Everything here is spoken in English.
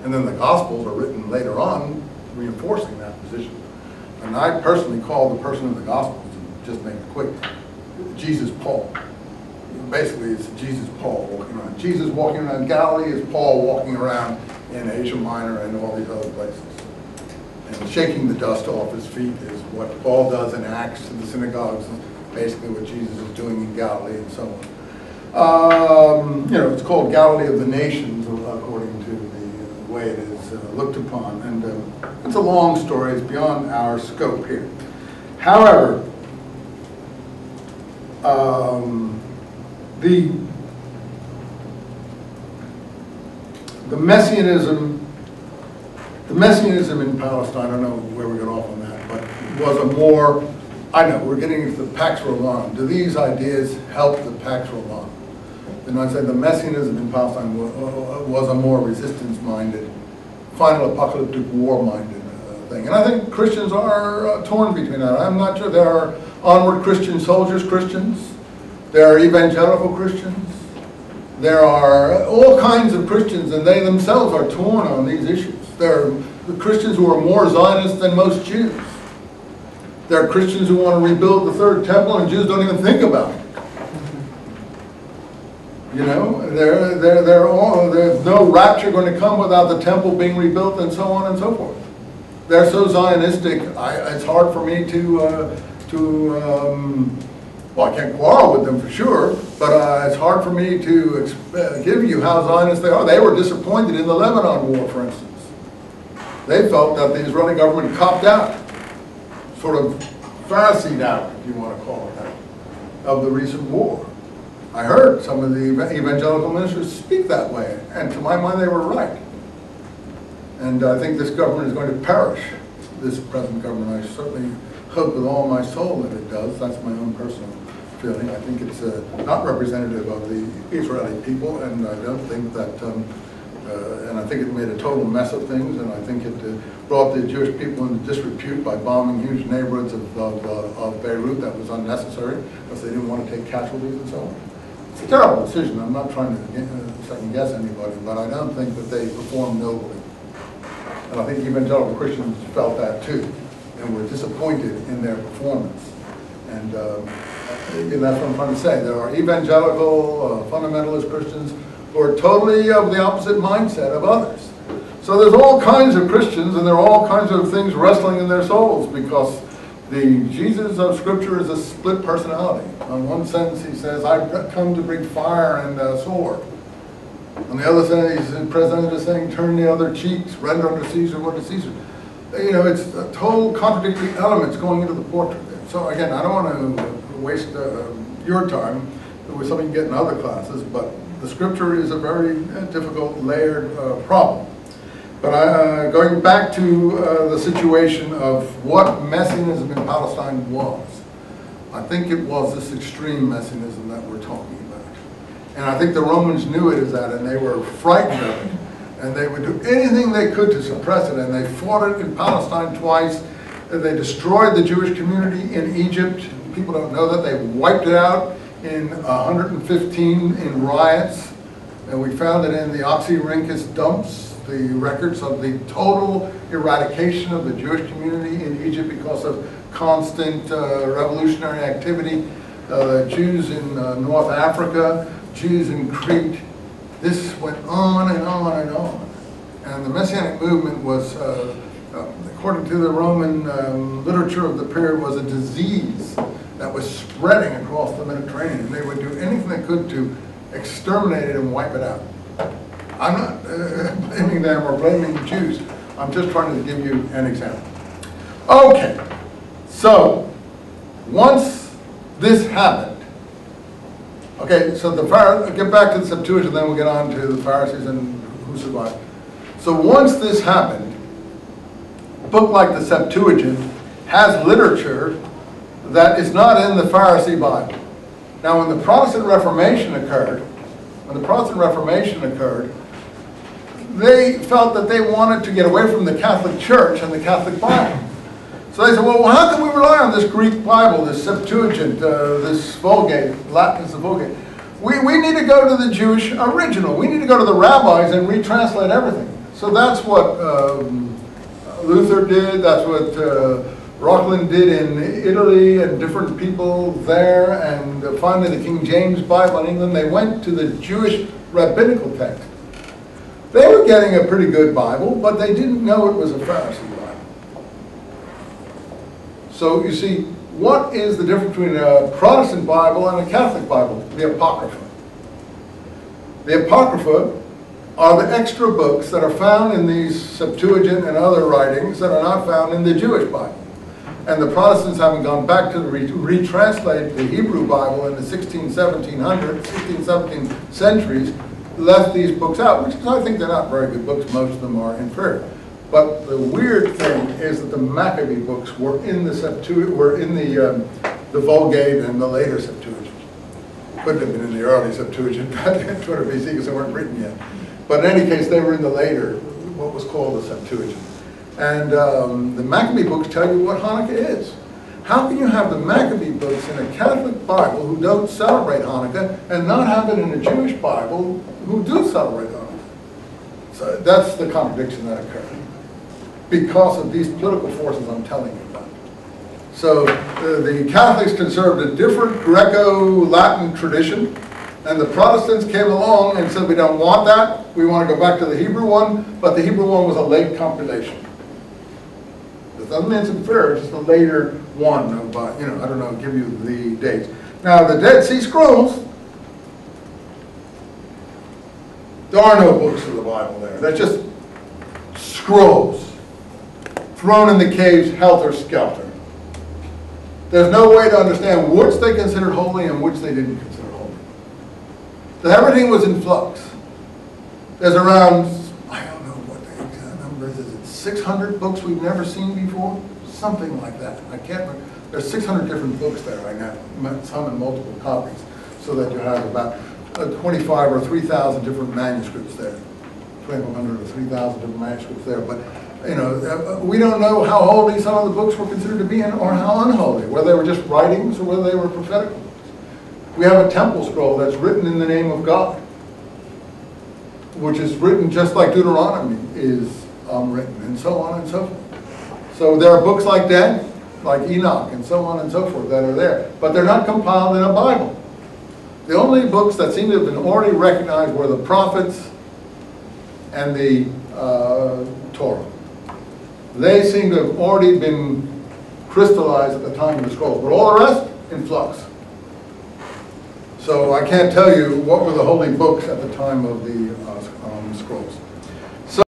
And then the Gospels are written later on, reinforcing that position. And I personally call the person of the Gospels, to just make it quick, Jesus Paul. Basically, it's Jesus Paul walking around. Jesus walking around Galilee is Paul walking around in Asia Minor and all these other places. And shaking the dust off his feet is what Paul does in Acts to the synagogues, and basically what Jesus is doing in Galilee and so on. It's called Galilee of the Nations, according to the way it is looked upon. And it's a long story. It's beyond our scope here. However, the Messianism in Palestine, I don't know where we got off on that, but was a more, I know, we're getting into the Pax Romana. Do these ideas help the Pax Romana? And I said the Messianism in Palestine was a more resistance-minded, final apocalyptic war-minded thing. And I think Christians are torn between that. I'm not sure. There are onward Christian soldiers Christians. There are evangelical Christians. There are all kinds of Christians, and they themselves are torn on these issues. There are Christians who are more Zionist than most Jews. There are Christians who want to rebuild the third temple, and Jews don't even think about it. You know, there's no rapture going to come without the temple being rebuilt, and so on and so forth. They're so Zionistic, it's hard for me well, I can't quarrel with them for sure, but it's hard for me to give you how Zionist they are. They were disappointed in the Lebanon war, for instance. They felt that the Israeli government copped out, sort of Phariseed out, if you want to call it that, of the recent war. I heard some of the evangelical ministers speak that way, and to my mind they were right. And I think this government is going to perish, this present government. I certainly hope with all my soul that it does. That's my own personal feeling. I think it's not representative of the Israeli people, and I don't think that, and I think it made a total mess of things, and I think it brought the Jewish people into disrepute by bombing huge neighborhoods of Beirut. That was unnecessary, because they didn't want to take casualties and so on. It's a terrible decision. I'm not trying to second guess anybody, but I don't think that they performed nobly. And I think evangelical Christians felt that too, and were disappointed in their performance. And that's what I'm trying to say. There are evangelical, fundamentalist Christians who are totally of the opposite mindset of others. So there's all kinds of Christians, and there are all kinds of things wrestling in their souls, because the Jesus of Scripture is a split personality. On one sense, he says, I've come to bring fire and a sword. On the other side, he's president is saying, turn the other cheeks, render unto Caesar what is Caesar. You know, it's a total contradictory elements going into the portrait there. So again, I don't want to waste your time with something you get in other classes, but the Scripture is a very difficult, layered problem. But going back to the situation of what Messianism in Palestine was, I think it was this extreme Messianism that we're talking about. And I think the Romans knew it as that, and they were frightened of it. And they would do anything they could to suppress it, and they fought it in Palestine twice. They destroyed the Jewish community in Egypt. People don't know that. They wiped it out in 115 in riots. And we found it in the Oxyrhynchus dumps, the records of the total eradication of the Jewish community in Egypt because of constant revolutionary activity. Jews in North Africa, Jews in Crete. This went on and on and on. And the Messianic movement was, according to the Roman literature of the period, was a disease that was spreading across the Mediterranean. And they would do anything they could to exterminate it and wipe it out. I'm not blaming them or blaming the Jews. I'm just trying to give you an example. Okay, so once this happened, okay, so get back to the Septuagint, and then we'll get on to the Pharisees and who survived. So once this happened, a book like the Septuagint has literature that is not in the Pharisee Bible. Now, when the Protestant Reformation occurred, they felt that they wanted to get away from the Catholic Church and the Catholic Bible. So they said, well, how can we rely on this Greek Bible, this Septuagint, this Vulgate, Latin is the Vulgate? We need to go to the Jewish original. We need to go to the rabbis and retranslate everything. So that's what Luther did, that's what Rockland did in Italy, and different people there, and finally the King James Bible in England. They went to the Jewish rabbinical text. They were getting a pretty good Bible, but they didn't know it was a Pharisee Bible. So you see, what is the difference between a Protestant Bible and a Catholic Bible? The Apocrypha. The Apocrypha are the extra books that are found in these Septuagint and other writings that are not found in the Jewish Bible. And the Protestants, having gone back to retranslate the Hebrew Bible in the 16, 17 centuries, left these books out, which is, I think they're not very good books. Most of them are inferior. But the weird thing is that the Maccabee books were in the the Vulgate and the later Septuagint. Couldn't have been in the early Septuagint, 200 BC, because they weren't written yet. But in any case, they were in the later, what was called the Septuagint. And the Maccabee books tell you what Hanukkah is. How can you have the Maccabee books in a Catholic Bible who don't celebrate Hanukkah and not have it in a Jewish Bible who do celebrate Hanukkah? So that's the contradiction that occurred because of these political forces I'm telling you about. So the Catholics conserved a different Greco-Latin tradition, and the Protestants came along and said, we don't want that, we want to go back to the Hebrew one, but the Hebrew one was a late compilation. It doesn't mean it's inferior, it's just a later one of, I don't know, give you the dates. Now, the Dead Sea Scrolls, there are no books of the Bible there. They're just scrolls thrown in the caves helter-skelter. There's no way to understand which they considered holy and which they didn't consider holy. So everything was in flux. There's around, I don't know what the exact number is it 600 books we've never seen before? Something like that. I can't remember. There's 600 different books there right now, some in multiple copies, so that you have about 25 or 3,000 different manuscripts there. 2,100 or 3,000 different manuscripts there. But we don't know how holy some of the books were considered to be or how unholy, whether they were just writings or whether they were prophetic books. We have a temple scroll that's written in the name of God, which is written just like Deuteronomy is written, and so on and so forth. So there are books like that, like Enoch and so on and so forth, that are there, but they're not compiled in a Bible. The only books that seem to have been already recognized were the prophets and the Torah. They seem to have already been crystallized at the time of the scrolls, but all the rest in flux. So I can't tell you what were the holy books at the time of the scrolls.